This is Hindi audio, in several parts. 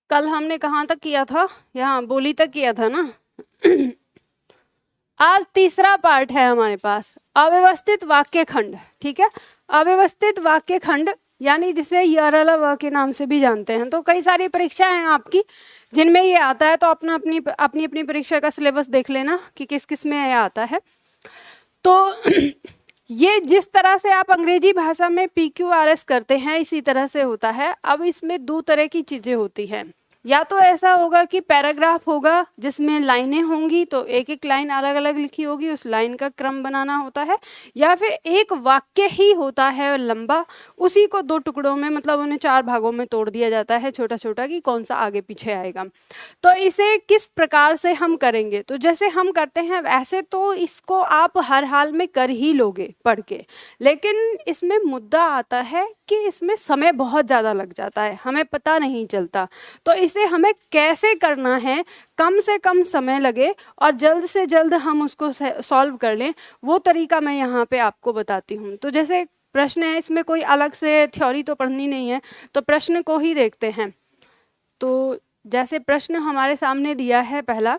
कल हमने कहाँ तक किया था? यहाँ बोली तक किया था ना। आज तीसरा पार्ट है हमारे पास, अव्यवस्थित वाक्य खंड। ठीक है, अव्यवस्थित वाक्य खंड यानी जिसे यरल व के नाम से भी जानते हैं। तो कई सारी परीक्षा हैं आपकी जिनमें ये आता है, तो अपना अपनी अपनी अपनी परीक्षा का सिलेबस देख लेना कि किस किस में ये आता है। तो ये जिस तरह से आप अंग्रेजी भाषा में PQRS करते हैं इसी तरह से होता है। अब इसमें दो तरह की चीज़ें होती हैं, या तो ऐसा होगा कि पैराग्राफ होगा जिसमें लाइनें होंगी, तो एक एक लाइन अलग अलग लिखी होगी, उस लाइन का क्रम बनाना होता है, या फिर एक वाक्य ही होता है लंबा, उसी को दो टुकड़ों में मतलब उन्हें 4 भागों में तोड़ दिया जाता है छोटा छोटा कि कौन सा आगे पीछे आएगा। तो इसे किस प्रकार से हम करेंगे, तो जैसे हम करते हैं वैसे तो इसको आप हर हाल में कर ही लोगे पढ़ के, लेकिन इसमें मुद्दा आता है कि इसमें समय बहुत ज़्यादा लग जाता है, हमें पता नहीं चलता। तो इसे हमें कैसे करना है, कम से कम समय लगे और जल्द से जल्द हम उसको सॉल्व कर लें, वो तरीका मैं यहाँ पे आपको बताती हूँ। तो जैसे प्रश्न है, इसमें कोई अलग से थ्योरी तो पढ़नी नहीं है, तो प्रश्न को ही देखते हैं। तो जैसे प्रश्न हमारे सामने दिया है पहला,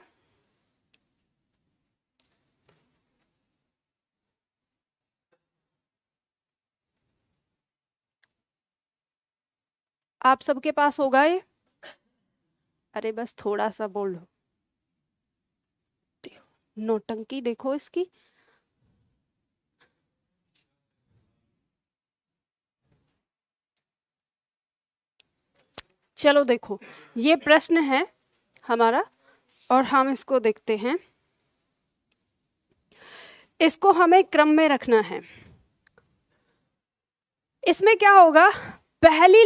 आप सबके पास होगा ये? अरे बस थोड़ा सा बोल लो, नौटंकी देखो इसकी। चलो देखो, ये प्रश्न है हमारा और हम इसको देखते हैं। इसको हमें क्रम में रखना है। इसमें क्या होगा, पहली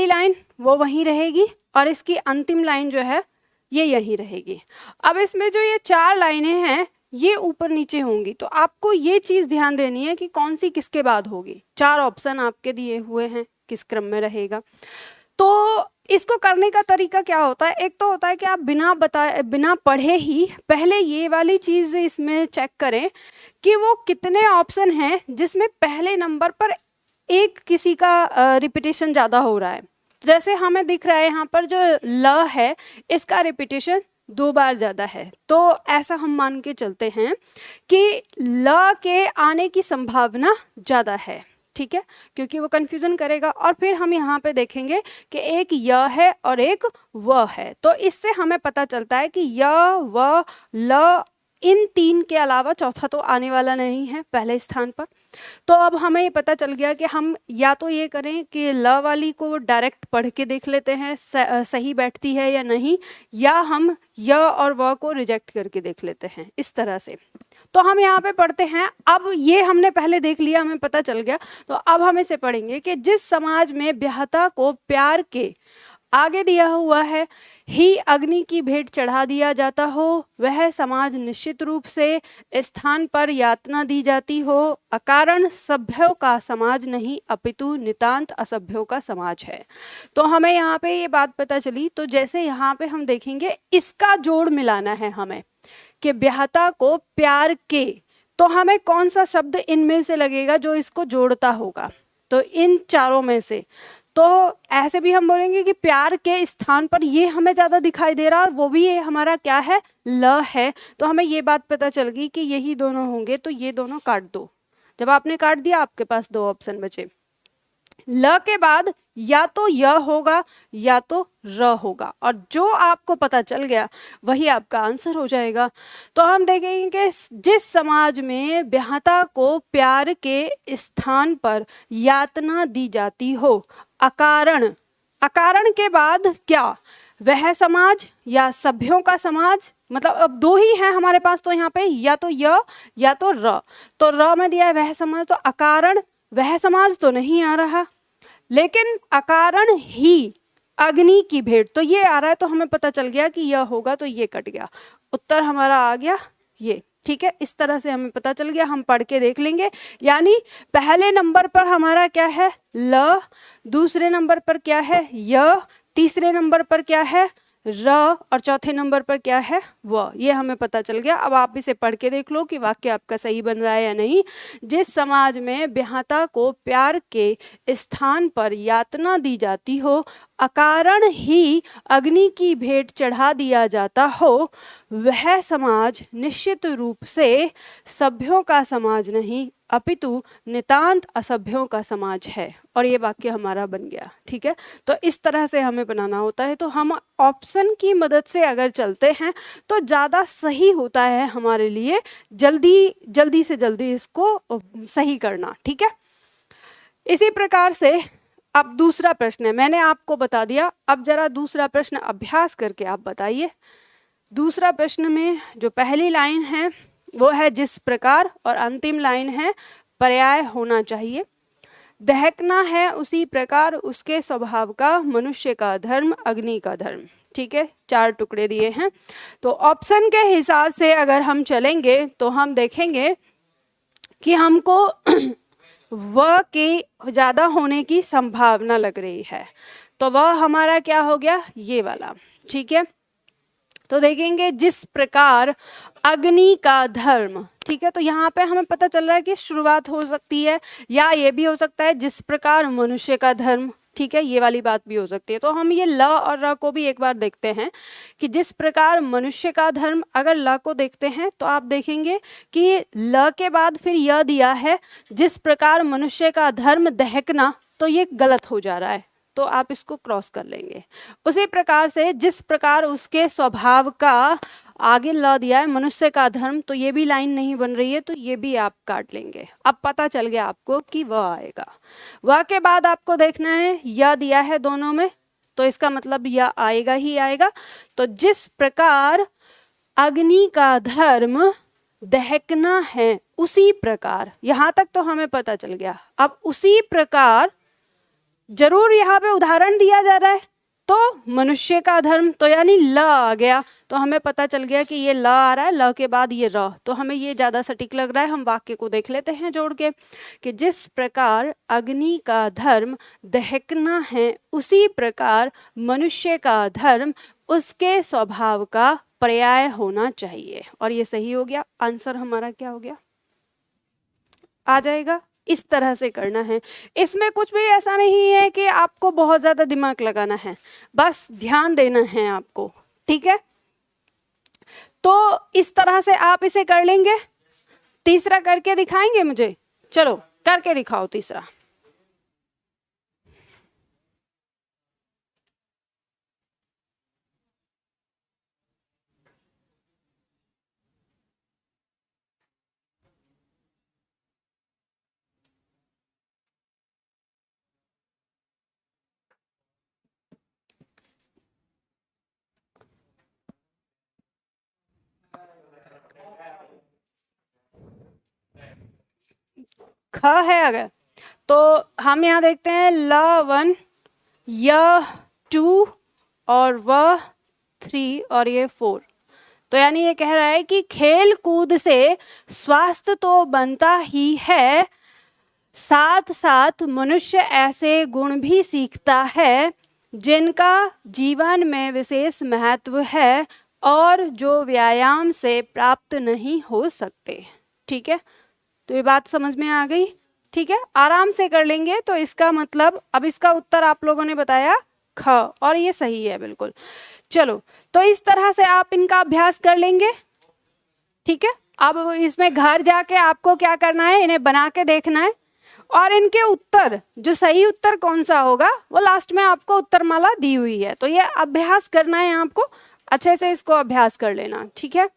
लाइन वो वहीं रहेगी और इसकी अंतिम लाइन जो है ये यहीं रहेगी। अब इसमें जो ये 4 लाइनें हैं ये ऊपर नीचे होंगी, तो आपको ये चीज़ ध्यान देनी है कि कौन सी किसके बाद होगी। 4 ऑप्शन आपके दिए हुए हैं, किस क्रम में रहेगा। तो इसको करने का तरीका क्या होता है, एक तो होता है कि आप बिना पढ़े ही पहले ये वाली चीज़ इसमें चेक करें कि वो कितने ऑप्शन हैं जिसमें पहले नंबर पर एक किसी का रिपीटेशन ज़्यादा हो रहा है। जैसे हमें दिख रहा है यहाँ पर जो ल है इसका रिपीटेशन 2 बार ज़्यादा है, तो ऐसा हम मान के चलते हैं कि ल के आने की संभावना ज़्यादा है। ठीक है, क्योंकि वो कन्फ्यूज़न करेगा। और फिर हम यहाँ पे देखेंगे कि एक य है और एक व है, तो इससे हमें पता चलता है कि य व ल इन 3 के अलावा चौथा तो आने वाला नहीं है पहले स्थान पर। तो अब हमें ये पता चल गया कि हम या तो ये करें कि ल वाली को डायरेक्ट पढ़ के देख लेते हैं सही बैठती है या नहीं, या हम य और व को रिजेक्ट करके देख लेते हैं इस तरह से। तो हम यहाँ पे पढ़ते हैं। अब ये हमने पहले देख लिया, हमें पता चल गया, तो अब हम इसे पढ़ेंगे कि जिस समाज में ब्याहता को प्यार के आगे दिया हुआ है ही अग्नि की भेंट चढ़ा दिया जाता हो, वह समाज निश्चित रूप से स्थान पर यातना दी जाती हो, अकारण सभ्यों का समाज नहीं अपितु नितांत असभ्यों का समाज है। तो हमें यहाँ पे ये बात पता चली। तो जैसे यहाँ पे हम देखेंगे इसका जोड़ मिलाना है हमें कि ब्याहता को प्यार के, तो हमें कौन सा शब्द इनमें से लगेगा जो इसको जोड़ता होगा, तो इन चारों में से। तो ऐसे भी हम बोलेंगे कि प्यार के स्थान पर ये हमें ज़्यादा दिखाई दे रहा है और वो भी ये हमारा क्या है, ल है। तो हमें ये बात पता चल गई कि यही दोनों होंगे, तो ये दोनों काट दो। जब आपने काट दिया आपके पास 2 ऑप्शन बचे। ल के बाद या तो य होगा या तो र होगा, और जो आपको पता चल गया वही आपका आंसर हो जाएगा। तो हम देखेंगे कि जिस समाज में ब्याहता को प्यार के स्थान पर यातना दी जाती हो, अकारण, अकारण के बाद क्या, वह समाज या सभ्यों का समाज, मतलब अब 2 ही हैं हमारे पास, तो यहाँ पे या तो य या तो र। तो र में दिया है वह समाज, तो अकारण वह समाज तो नहीं आ रहा, लेकिन अकारण ही अग्नि की भेंट तो ये आ रहा है। तो हमें पता चल गया कि यह होगा, तो ये कट गया, उत्तर हमारा आ गया ये। ठीक है, इस तरह से हमें पता चल गया। हम पढ़ के देख लेंगे, यानी पहले नंबर पर हमारा क्या है, ल, दूसरे नंबर पर क्या है य, तीसरे नंबर पर क्या है र और चौथे नंबर पर क्या है व, ये हमें पता चल गया। अब आप इसे पढ़ के देख लो कि वाक्य आपका सही बन रहा है या नहीं। जिस समाज में ब्याहता को प्यार के स्थान पर यातना दी जाती हो, अकारण ही अग्नि की भेंट चढ़ा दिया जाता हो, वह समाज निश्चित रूप से सभ्यों का समाज नहीं अपितु नितांत असभ्यों का समाज है। और ये वाक्य हमारा बन गया। ठीक है, तो इस तरह से हमें बनाना होता है। तो हम ऑप्शन की मदद से अगर चलते हैं तो ज़्यादा सही होता है हमारे लिए, जल्दी से जल्दी इसको सही करना। ठीक है, इसी प्रकार से अब दूसरा प्रश्न है, मैंने आपको बता दिया। अब जरा दूसरा प्रश्न अभ्यास करके आप बताइए। दूसरा प्रश्न में जो पहली लाइन है वो है जिस प्रकार, और अंतिम लाइन है पर्याय होना चाहिए। दहकना है उसी प्रकार उसके स्वभाव का, मनुष्य का धर्म अग्नि का धर्म। ठीक है, 4 टुकड़े दिए हैं। तो ऑप्शन के हिसाब से अगर हम चलेंगे तो हम देखेंगे कि हमको वह के ज़्यादा होने की संभावना लग रही है। तो वह हमारा क्या हो गया, ये वाला। ठीक है, तो देखेंगे जिस प्रकार अग्नि का धर्म। ठीक है, तो यहाँ पे हमें पता चल रहा है कि शुरुआत हो सकती है, या ये भी हो सकता है जिस प्रकार मनुष्य का धर्म। ठीक है, ये वाली बात भी हो सकती है। तो हम ये ल और र को भी एक बार देखते हैं कि जिस प्रकार मनुष्य का धर्म, अगर ल को देखते हैं तो आप देखेंगे कि ल के बाद फिर यह दिया है जिस प्रकार मनुष्य का धर्म दहकना, तो ये गलत हो जा रहा है, तो आप इसको क्रॉस कर लेंगे। उसी प्रकार से जिस प्रकार उसके स्वभाव का, आगे ल दिया है मनुष्य का धर्म, तो ये भी लाइन नहीं बन रही है, तो ये भी आप काट लेंगे। अब पता चल गया आपको कि वह आएगा। वह के बाद आपको देखना है यह दिया है दोनों में, तो इसका मतलब यह आएगा ही आएगा। तो जिस प्रकार अग्नि का धर्म दहकना है उसी प्रकार, यहां तक तो हमें पता चल गया। अब उसी प्रकार जरूर यहाँ पे उदाहरण दिया जा रहा है, तो मनुष्य का धर्म, तो यानी ल आ गया। तो हमें पता चल गया कि ये ल आ रहा है, ल के बाद ये र, तो हमें ये ज़्यादा सटीक लग रहा है। हम वाक्य को देख लेते हैं जोड़ के कि जिस प्रकार अग्नि का धर्म दहकना है उसी प्रकार मनुष्य का धर्म उसके स्वभाव का पर्याय होना चाहिए। और ये सही हो गया। आंसर हमारा क्या हो गया, आ जाएगा। इस तरह से करना है। इसमें कुछ भी ऐसा नहीं है कि आपको बहुत ज़्यादा दिमाग लगाना है, बस ध्यान देना है आपको। ठीक है, तो इस तरह से आप इसे कर लेंगे। तीसरा करके दिखाएंगे मुझे, चलो करके दिखाओ तीसरा। ख है अगर, तो हम यहाँ देखते हैं ल 1, यह 2 और वह 3 और ये 4। तो यानी ये कह रहा है कि खेल कूद से स्वास्थ्य तो बनता ही है, साथ साथ मनुष्य ऐसे गुण भी सीखता है जिनका जीवन में विशेष महत्व है और जो व्यायाम से प्राप्त नहीं हो सकते। ठीक है, तो ये बात समझ में आ गई। ठीक है, आराम से कर लेंगे। तो इसका मतलब, अब इसका उत्तर आप लोगों ने बताया ख, और ये सही है बिल्कुल। चलो, तो इस तरह से आप इनका अभ्यास कर लेंगे। ठीक है, अब इसमें घर जाके आपको क्या करना है, इन्हें बना के देखना है, और इनके उत्तर, जो सही उत्तर कौन सा होगा वो लास्ट में आपको उत्तरमाला दी हुई है, तो ये अभ्यास करना है आपको। अच्छे से इसको अभ्यास कर लेना। ठीक है।